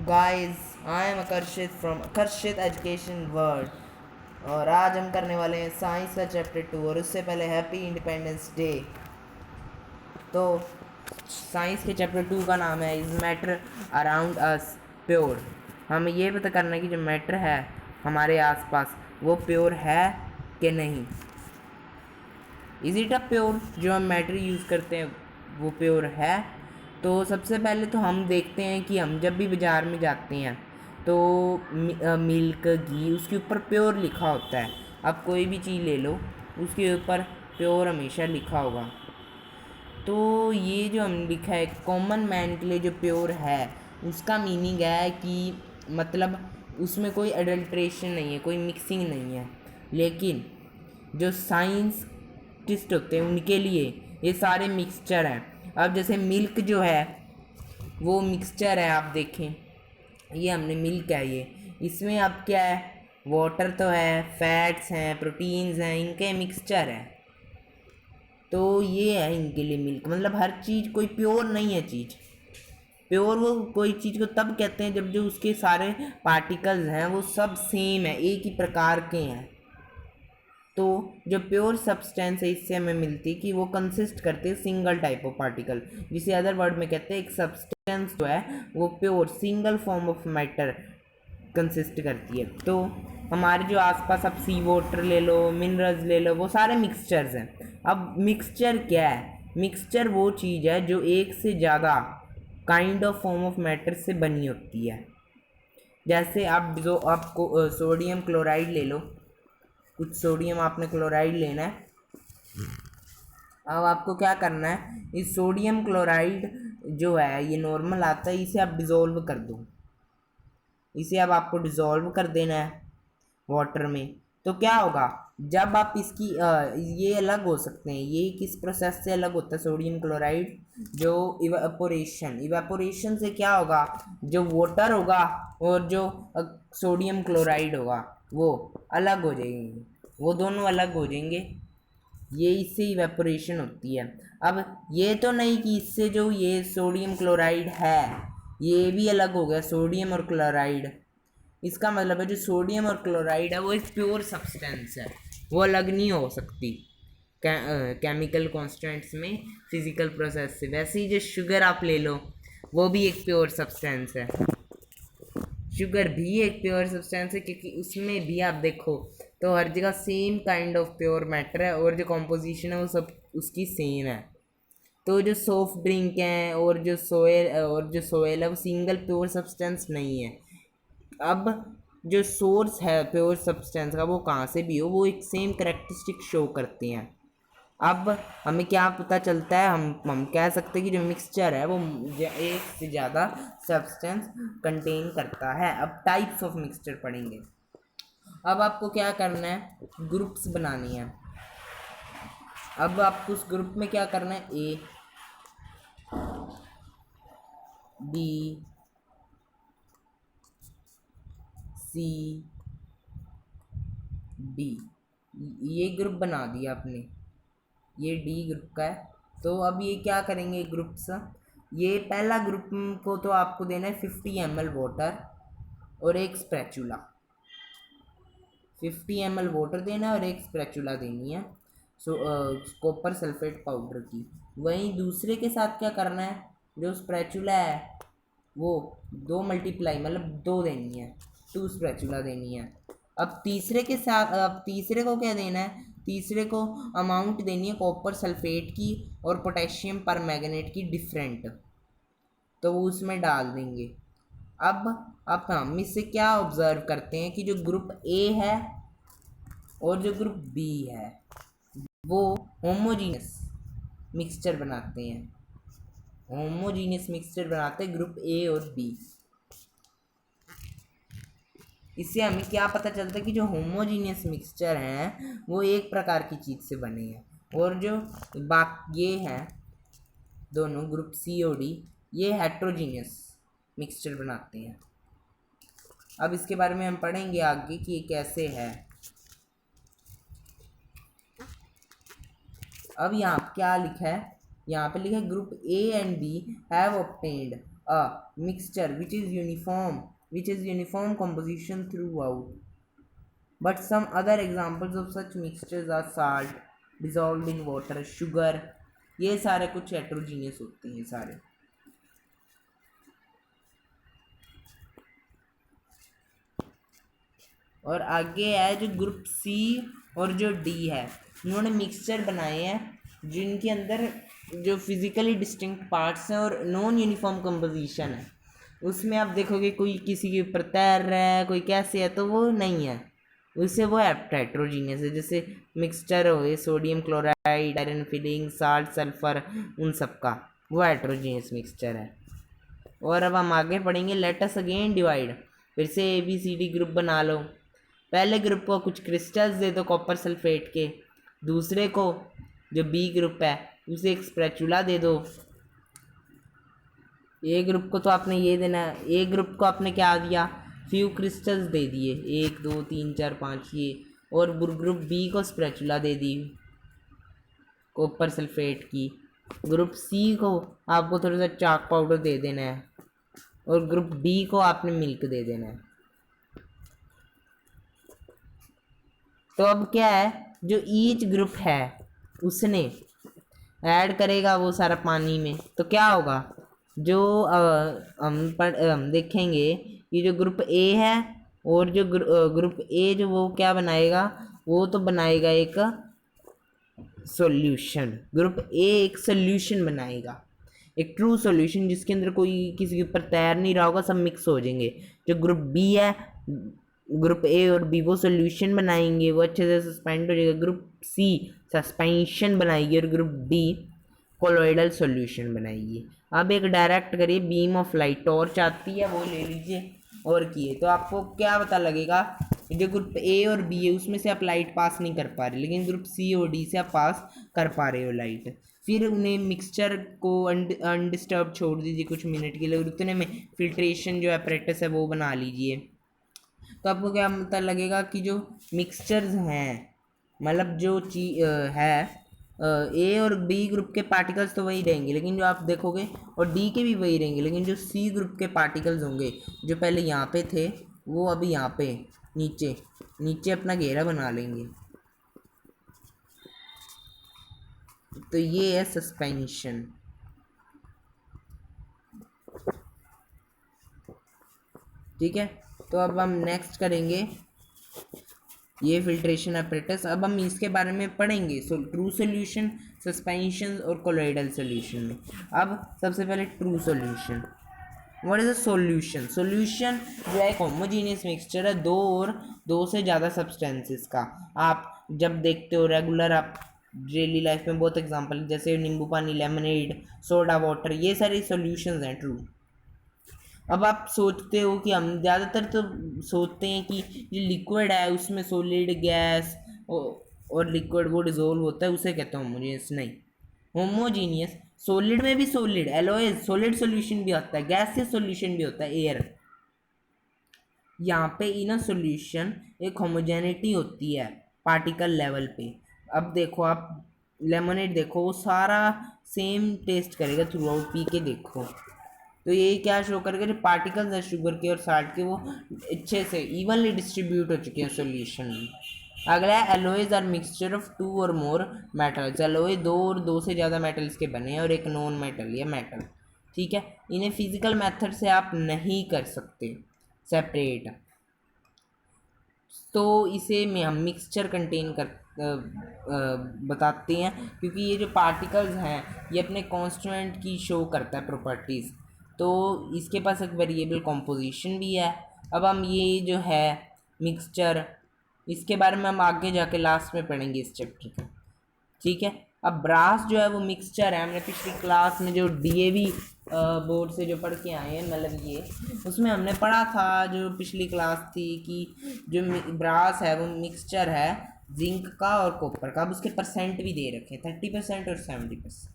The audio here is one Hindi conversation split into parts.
गाइस, आई एम आकर्षित फ्रॉम आकर्षित एजुकेशन वर्ल्ड। और आज हम करने वाले हैं साइंस का चैप्टर 2। और उससे पहले हैप्पी इंडिपेंडेंस डे। तो साइंस के चैप्टर 2 का नाम है is matter around us pure. हमें ये पता करना है कि जो मैटर है हमारे आसपास वो प्योर है कि नहीं। Is it a pure? जो हम मैटर यूज़ करते हैं वो प्योर है? तो सबसे पहले तो हम देखते हैं कि हम जब भी बाज़ार में जाते हैं तो मिल्क घी उसके ऊपर प्योर लिखा होता है। आप कोई भी चीज़ ले लो उसके ऊपर प्योर हमेशा लिखा होगा। तो ये जो हम लिखा है कॉमन मैन के लिए जो प्योर है उसका मीनिंग है कि मतलब उसमें कोई एडल्ट्रेशन नहीं है, कोई मिक्सिंग नहीं है। लेकिन जो साइंटिस्ट होते हैं उनके लिए ये सारे मिक्सचर हैं। अब जैसे मिल्क जो है वो मिक्सचर है, आप देखें ये हमने मिल्क है, ये इसमें अब क्या है, वाटर तो है, फैट्स हैं, प्रोटीन्स हैं, इनके मिक्सचर है। तो ये है इनके लिए मिल्क। मतलब हर चीज़ कोई प्योर नहीं है चीज़। प्योर वो कोई चीज़ को तब कहते हैं जब जो उसके सारे पार्टिकल्स हैं वो सब सेम है, एक ही प्रकार के हैं। तो जो प्योर सब्सटेंस है इससे हमें मिलती है कि वो कंसिस्ट करते हैं सिंगल टाइप ऑफ पार्टिकल, जिसे अदर वर्ड में कहते हैं एक सब्सटेंस जो है वो pure single form of matter consist करती है। तो हमारे जो आसपास आप सी वाटर ले लो, मिनरल्स ले लो, वो सारे मिक्सचर्स हैं। अब मिक्सचर क्या है? मिक्सचर वो चीज़ है जो एक से ज़्यादा kind of form of matter से बनी होती है। जैसे आप जो आपको सोडियम क्लोराइड ले लो, कुछ सोडियम आपने क्लोराइड लेना है। अब आपको क्या करना है, इस सोडियम क्लोराइड जो है ये नॉर्मल आता है, इसे आप डिज़ोल्व कर दो। इसे अब आपको डिज़ोल्व कर देना है वाटर में। तो क्या होगा, जब आप इसकी ये अलग हो सकते हैं। ये किस प्रोसेस से अलग होता है सोडियम क्लोराइड? जो इवेपोरेशन से क्या होगा, जो वाटर होगा और जो सोडियम क्लोराइड होगा वो अलग हो जाएंगे, वो दोनों अलग हो जाएंगे। ये इससे इवेपोरेशन होती है। अब ये तो नहीं कि इससे जो ये सोडियम क्लोराइड है ये भी अलग हो गया, सोडियम और क्लोराइड। इसका मतलब है जो सोडियम और क्लोराइड है वो एक प्योर सब्सटेंस है, वो अलग नहीं हो सकती केमिकल कॉन्स्टेंट्स में, फिजिकल प्रोसेस से। वैसे ही जो शुगर आप ले लो वो भी एक प्योर सब्सटेंस है। शुगर भी एक प्योर सब्सटेंस है क्योंकि उसमें भी आप देखो तो हर जगह same kind of pure matter है और जो कॉम्पोजिशन है वो सब उसकी सेम है। तो जो सॉफ्ट ड्रिंक हैं और जो सोयल है वो सिंगल प्योर सब्सटेंस नहीं है। अब जो सोर्स है प्योर सब्सटेंस का वो कहाँ से भी हो वो एक सेम करेक्टरिस्टिक शो करते हैं। अब हमें क्या पता चलता है, हम कह सकते हैं कि जो मिक्सचर है वो एक से ज़्यादा सब्सटेंस कंटेन करता है। अब टाइप्स ऑफ मिक्सचर पढ़ेंगे। अब आपको क्या करना है, ग्रुप्स बनानी है। अब आपको उस ग्रुप में क्या करना है, ए बी सी डी, ये ग्रुप बना दिया आपने, ये डी ग्रुप का है। तो अब ये क्या करेंगे ग्रुप्स, ये पहला ग्रुप को तो आपको देना है 50 ml वाटर और एक स्पैचुला। 50 ml वाटर देना है और एक स्पैचुला देनी है कॉपर सल्फेट पाउडर की। वहीं दूसरे के साथ क्या करना है, जो स्पैचुला है वो 2 मल्टीप्लाई मतलब 2 देनी है, 2 स्पैचुला देनी है। अब तीसरे के साथ, अब तीसरे को क्या देना है, तीसरे को अमाउंट देनी है कॉपर सल्फेट की और पोटेशियम पर मैग्नेट की डिफरेंट, तो वो उसमें डाल देंगे। अब हम इससे क्या ऑब्जर्व करते हैं कि जो ग्रुप ए है और जो ग्रुप बी है वो होमोजीनियस मिक्सचर बनाते हैं। होमोजीनियस मिक्सचर बनाते हैं ग्रुप ए और बी। इससे हमें क्या पता चलता है कि जो होमोजीनियस मिक्सचर हैं वो एक प्रकार की चीज़ से बने हैं, और जो ये हैं दोनों ग्रुप सी और डी ये हेट्रोजीनियस मिक्सचर बनाते हैं। अब इसके बारे में हम पढ़ेंगे आगे कि ये कैसे है। अब यहाँ क्या लिखा है, यहाँ पे लिखा है group A and B have obtained a mixture which is uniform composition throughout. But some other examples of such mixtures are salt dissolved in water, sugar. ये सारे कुछ heterogeneous होते हैं सारे. और आगे है जो ग्रुप सी और जो डी है, उन्होंने मिक्सचर बनाए हैं जिनके अंदर जो फिजिकली डिस्टिंक्ट पार्ट्स हैं और नॉन यूनिफॉर्म कंपोजिशन है. उसमें आप देखोगे कोई किसी के ऊपर तैर रहा है, कोई कैसे है, तो वो नहीं है, उससे वो हेट्रोजीनियस है. जैसे मिक्सचर हो गए sodium chloride, iron filling, salt, sulphur, उन सब का वो हेट्रोजीनियस मिक्सचर है. और अब हम आगे पढ़ेंगे. Let us again divide. फिर से ABCD ग्रुप बना लो. पहले ग्रुप को कुछ क्रिस्टल्स दे दो कॉपर सल्फेट के. दूसरे को जो B ग्रुप है उसे एक स्पैचुला दे दो. ए ग्रुप को तो आपने ये देना है. ए ग्रुप को आपने क्या दिया, फ्यू क्रिस्टल्स दे दिए, 1 2 3 4 5 ये. और ग्रुप B को स्पैचुला दे दी कॉपर सल्फेट की. ग्रुप C को आपको थोड़ा सा चाक पाउडर दे देना है. और ग्रुप D को आपने मिल्क दे देना है. तो अब क्या है, जो ईच ग्रुप है उसने ऐड करेगा वो सारा पानी में, तो क्या होगा, जो हम देखेंगे कि जो ग्रुप A है और जो ग्रुप A जो वो क्या बनाएगा, वो तो बनाएगा एक सॉल्यूशन. ग्रुप A एक सॉल्यूशन बनाएगा, एक ट्रू सॉल्यूशन जिसके अंदर कोई किसी के ऊपर तैर नहीं रहा होगा, सब मिक्स हो जाएंगे. जो ग्रुप B है, ग्रुप A और B वो सॉल्यूशन बनाएंगे, वो अच्छे से सस्पेंड हो जाएगा. ग्रुप C सस्पेंशन बनाएगी और ग्रुप D कोलोइडल सॉल्यूशन बनाएगी. अब एक डायरेक्ट करिए, बीम ऑफ लाइट टॉर्च आती है वो ले लीजिए और किए, तो आपको क्या पता लगेगा, जो ग्रुप A और B है उसमें से आप लाइट पास नहीं कर पा रहे, लेकिन ग्रुप C और D से आप पास कर पा रहे हो लाइट. फिर उन्हें मिक्सचर को अनडिस्टर्ब छोड़ दीजिए कुछ मिनट के लिए, उतने में फिल्ट्रेशन जो अपरेटस है वो बना लीजिए. तो आपको क्या पता लगेगा कि जो मिक्सचर्स हैं, मतलब जो है A और B ग्रुप के पार्टिकल्स तो वही रहेंगे, लेकिन जो आप देखोगे, और D के भी वही रहेंगे, लेकिन जो C ग्रुप के पार्टिकल्स होंगे जो पहले यहाँ पे थे वो अभी यहाँ पे नीचे नीचे अपना घेरा बना लेंगे. तो ये है सस्पेंशन. ठीक है, तो अब हम नेक्स्ट करेंगे ये फिल्ट्रेशन अपरेटस. अब हम इसके बारे में पढ़ेंगे ट्रू सॉल्यूशन, सस्पेंशन और कोलोइडल सॉल्यूशन में. अब सबसे पहले true solution. What is a solution? Solution जो है एक होमोजीनियस मिक्सचर है दो से ज़्यादा सब्सटेंसेस का. आप जब देखते हो रेगुलर, आप डेली लाइफ में बहुत एग्जांपल, जैसे नींबू पानी, लेमनेड, सोडा वाटर, ये सारे सॉल्यूशंस हैं ट्रू. अब आप सोचते हो कि हम ज़्यादातर तो सोचते हैं कि जो लिक्विड है उसमें सॉलिड, गैस और लिक्विड वो डिजोल्व होता है, उसे कहते हैं होमोजीनियस. नहीं, होमोजीनियस सॉलिड में भी सॉलिड एलोएज सॉलिड सॉल्यूशन भी होता है, गैसियस सॉल्यूशन भी होता है, एयर. यहाँ पे इन सॉल्यूशन एक होमोजेनिटी होती है पार्टिकल लेवल पे. अब देखो आप लेमनेड देखो, वो सारा सेम टेस्ट करेगा थ्रू आउट, पी के देखो. तो ये क्या शो करेगा, जो पार्टिकल्स हैं शुगर के और साल्ट के वो अच्छे से इवनली डिस्ट्रीब्यूट हो चुके हैं सॉल्यूशन में. अगला है एलोइज आर मिक्सचर ऑफ 2 और मोर मेटल्स. एलोय 2 और 2 से ज़्यादा मेटल्स के बने हैं और एक नॉन मेटल या मेटल. ठीक है, इन्हें फिजिकल मेथड से आप नहीं कर सकते सेपरेट, तो इसे में हम मिक्सचर कंटेन कर बताते हैं, क्योंकि ये जो पार्टिकल्स हैं ये अपने कॉन्स्टेंट की शो करता है प्रॉपर्टीज़, तो इसके पास एक वेरिएबल कॉम्पोजिशन भी है. अब हम ये जो है मिक्सचर, इसके बारे में हम आगे जाके लास्ट में पढ़ेंगे इस चैप्टर का. ठीक है, अब ब्रास जो है वो मिक्सचर है. हमने पिछली क्लास में जो DAV बोर्ड से जो पढ़ के आए हैं, मतलब ये उसमें हमने पढ़ा था, जो पिछली क्लास थी, कि जो ब्रास है वो मिक्सचर है जिंक का और कॉपर का. अब उसके परसेंट भी दे रखे हैं, 30% और 70%.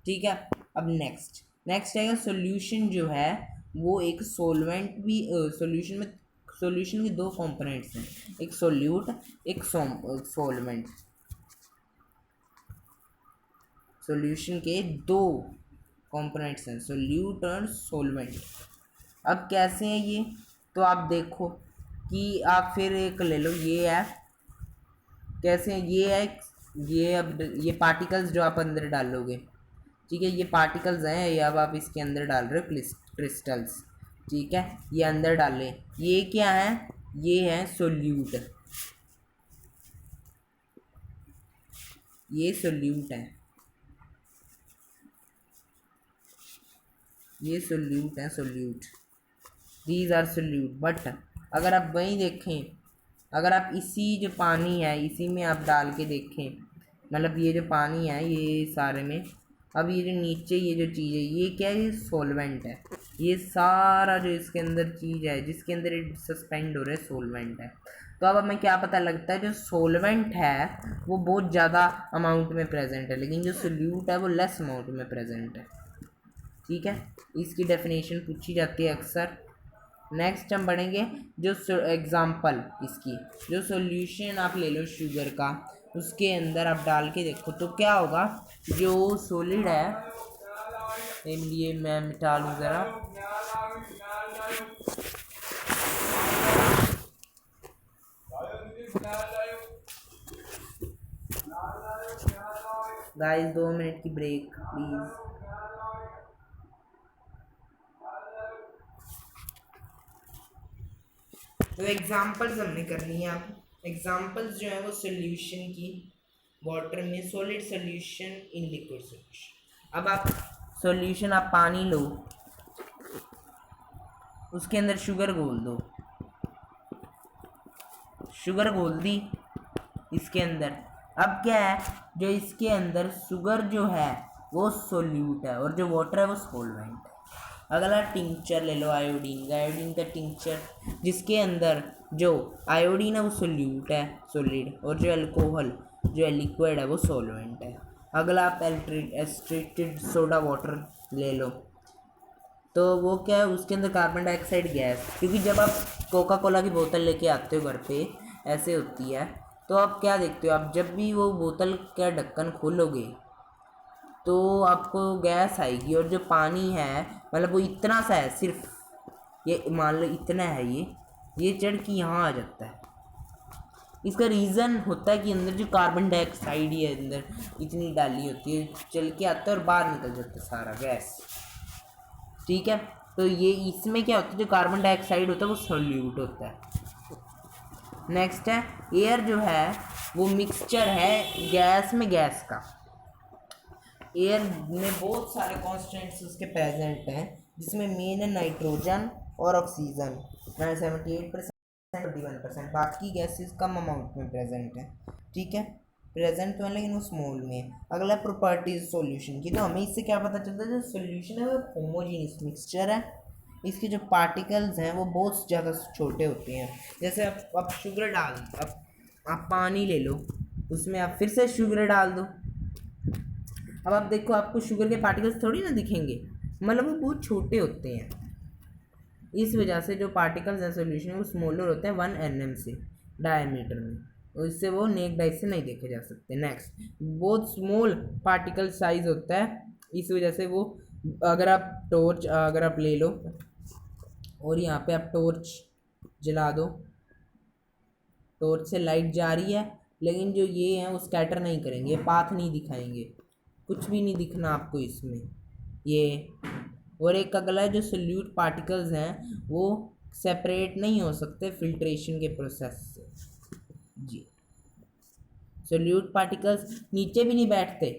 ठीक है, अब नेक्स्ट आएगा सॉल्यूशन जो है वो एक सॉल्वेंट भी. सॉल्यूशन के दो कंपोनेंट्स हैं, एक सोल्यूट एक सॉल्वेंट. सॉल्यूशन के दो कंपोनेंट्स हैं, सोल्यूट और सोलवेंट। अब कैसे हैं ये, तो आप देखो कि आप फिर एक ले लो, ये है कैसे हैं, ये है ये, अब ये पार्टिकल्स जो आप अंदर डालोगे, ठीक है, ये पार्टिकल्स हैं, ये अब आप इसके अंदर डाल रहे हो क्रिस्टल्स, ठीक है, ये अंदर डालें, ये क्या है, ये है सोल्यूट, ये सोल्यूट है, ये सोल्यूट है, solute, these are solute. But अगर आप वहीं देखें, अगर आप इसी जो पानी है इसी में आप डाल के देखें, मतलब ये जो पानी है ये सारे में, अब ये जो नीचे ये जो चीज़ है ये क्या है, ये सोलवेंट है, ये सारा जो इसके अंदर चीज़ है जिसके अंदर ये सस्पेंड हो रहा है सोलवेंट है। तो अब हमें क्या पता लगता है, जो सोलवेंट है वो बहुत ज़्यादा अमाउंट में प्रेजेंट है, लेकिन जो सोल्यूट है वो लेस अमाउंट में प्रेजेंट है, ठीक है, इसकी डेफिनेशन पूछी जाती है अक्सर। नेक्स्ट हम बढ़ेंगे, जो एग्जाम्पल इसकी, जो सॉल्यूशन आप ले लो शुगर का, उसके अंदर आप डाल के देखो तो क्या होगा, जो सॉलिड है, ये मैं मिटा लूँ ज़रा, गाइस 2 मिनट की ब्रेक प्लीज़। तो एग्जांपल्स हमने करनी है, आप एग्जांपल्स जो है वो सॉल्यूशन की, वाटर में solid solution in liquid solution. अब आप सॉल्यूशन, आप पानी लो, उसके अंदर शुगर घोल दो, शुगर घोल दी इसके अंदर, अब क्या है, जो इसके अंदर शुगर जो है वो सोल्यूट है और जो वाटर है वो सोलवेंट है। अगला टिंचर ले लो आयोडीन का, आयोडीन का टिंचर, जिसके अंदर जो आयोडीन है वो सोल्यूट है, सॉलिड, और जो अल्कोहल जो है लिक्विड है वो सोलवेंट है। अगला आप एस्ट्रेटेड सोडा वाटर ले लो, तो वो क्या है, उसके अंदर कार्बन डाइऑक्साइड गैस, क्योंकि जब आप कोका कोला की बोतल लेके आते हो घर पे, ऐसे होती है, तो आप क्या देखते हो, आप जब भी वो बोतल का ढक्कन खोलोगे तो आपको गैस आएगी, और जो पानी है मतलब वो इतना सा है, सिर्फ ये मान लो इतना है, ये चढ़ के यहाँ आ जाता है। इसका रीज़न होता है कि अंदर जो कार्बन डाइऑक्साइड ही है अंदर इतनी डाली होती है, चल के आता है और बाहर निकल जाता है सारा गैस, ठीक है। तो ये इसमें क्या होता है, जो कार्बन डाइऑक्साइड होता है वो सॉल्यूट होता है। नेक्स्ट है एयर, जो है वो मिक्सचर है गैस में गैस का, एयर में बहुत सारे कॉन्स्टेंट्स उसके प्रेजेंट हैं, जिसमें मेन है नाइट्रोजन और ऑक्सीजन, 78% 21%, बाकी गैसेस कम अमाउंट में प्रेजेंट है, ठीक है, प्रेजेंट तो है लेकिन वो स्मॉल में है। अगला प्रॉपर्टीज सॉल्यूशन की, तो हमें इससे क्या पता चलता है, जो सॉल्यूशन है वो होमोजीनियस मिक्सचर है, इसके जो पार्टिकल्स हैं वो बहुत ज़्यादा छोटे होते हैं। जैसे आप शुगर डाल, आप पानी ले लो, उसमें आप फिर से शुगर डाल दो, अब आप देखो आपको शुगर के पार्टिकल्स थोड़ी ना दिखेंगे, मतलब वो बहुत छोटे होते हैं, इस वजह से जो पार्टिकल्स हैं सॉल्यूशन में वो स्मॉलर होते हैं 1 nm से डायमीटर में, और इससे वो नेक डाइट से नहीं देखे जा सकते। नेक्स्ट, बहुत स्मॉल पार्टिकल साइज होता है, इस वजह से वो, अगर आप टॉर्च अगर आप ले लो और यहाँ पे आप टॉर्च जला दो, टॉर्च से लाइट जा रही है, लेकिन जो ये हैं वो स्कैटर नहीं करेंगे, पाथ नहीं दिखाएंगे, कुछ भी नहीं दिखना आपको इसमें ये। और एक अगला है, जो सोल्यूट पार्टिकल्स हैं वो सेपरेट नहीं हो सकते फिल्ट्रेशन के प्रोसेस से जी, सोल्यूट पार्टिकल्स नीचे भी नहीं बैठते,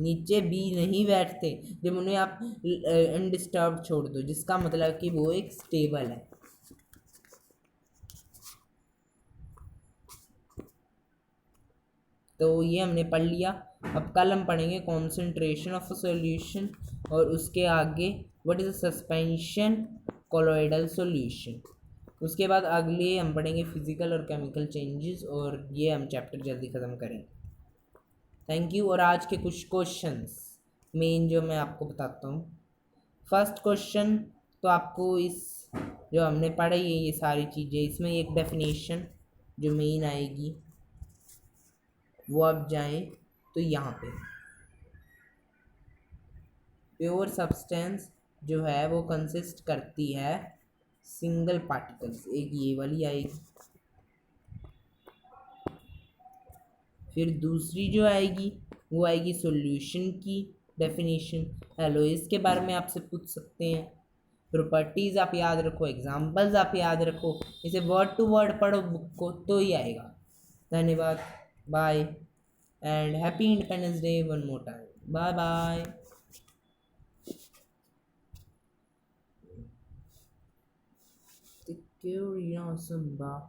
नीचे भी नहीं बैठते, जब उन्हें आप अनडिस्टर्ब छोड़ दो, जिसका मतलब कि वो एक स्टेबल है। तो ये हमने पढ़ लिया। अब कल हम पढ़ेंगे कॉन्सेंट्रेशन ऑफ अ सॉल्यूशन, और उसके आगे what is a suspension colloidal solution. उसके बाद अगले हम पढ़ेंगे फिजिकल और केमिकल चेंजेस, और ये हम चैप्टर जल्दी ख़त्म करेंगे। Thank you. और आज के कुछ क्वेश्चंस मेन जो मैं आपको बताता हूँ। फर्स्ट क्वेश्चन, तो आपको इस जो हमने पढ़ी है ये सारी चीज़ें, इसमें एक डेफिनेशन जो मेन आएगी वो आप जाएं तो यहाँ पे प्योर सब्सटेंस जो है वो कंसिस्ट करती है सिंगल पार्टिकल्स, एक ये वाली आएगी। फिर दूसरी जो आएगी वो आएगी सॉल्यूशन की डेफिनेशन। एलोइज के बारे में आपसे पूछ सकते हैं, प्रॉपर्टीज आप याद रखो, एग्जांपल्स आप याद रखो, इसे वर्ड टू वर्ड पढ़ो बुक को तो ही आएगा। धन्यवाद, bye and happy Independence Day one more time, bye bye. The curious about